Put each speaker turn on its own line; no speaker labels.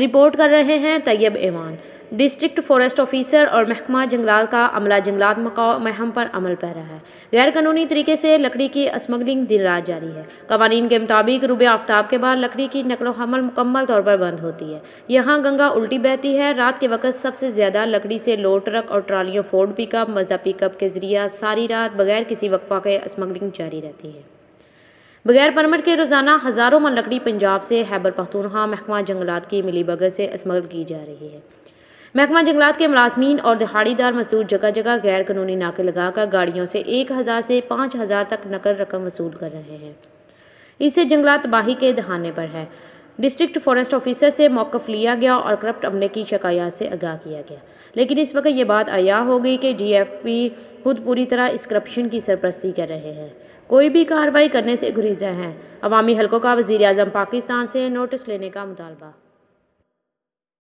Report कर रहे हैं तैयब ऐवान। डिस्ट्रिक्ट फॉरेस्ट ऑफिसर और महकमा जंगलात का अमला जंगलात महम पर अमल पैरा है। गैर कानूनी तरीके से लकड़ी की स्मगलिंग दिन रात जारी है। कवानीन के मुताबिक रूबे आफ्ताब के बाद लकड़ी की नकलो हमल मुकम्मल तौर पर बंद होती है। यहाँ गंगा उल्टी बहती है। रात के वक्त सबसे ज़्यादा लकड़ी से लोड ट्रक और ट्रालियों फोर्ड पिकअप मजदा पिकअप के जरिए सारी रात बगैर किसी वक्फा के स्मगलिंग जारी रहती है। बगैर परमिट के रोज़ाना हज़ारों मन लकड़ी पंजाब से खैबर पख्तूनख्वा महकमा जंगलात की मिली भगत से स्मगल की जा रही है। महकमा जंगलात के मुलाजमीन और दिहाड़ीदार मजदूर जगह जगह गैर कानूनी नाके लगाकर गाड़ियों से 1000 से 5000 तक नकद रकम वसूल कर रहे हैं। इससे जंगलात तबाही के दहाने पर है। डिस्ट्रिक्ट फॉरेस्ट ऑफिसर से मौक़िफ़ लिया गया और करप्ट अमले की शिकायत से आगाह किया गया, लेकिन इस वक्त ये बात आया हो गई कि DFP खुद पूरी तरह इस करप्शन की सरपरस्ती कर रहे हैं। कोई भी कार्रवाई करने से गुरेज़ा हैं। अवामी हलकों का वज़ीर आज़म पाकिस्तान से नोटिस लेने का मुतालबा।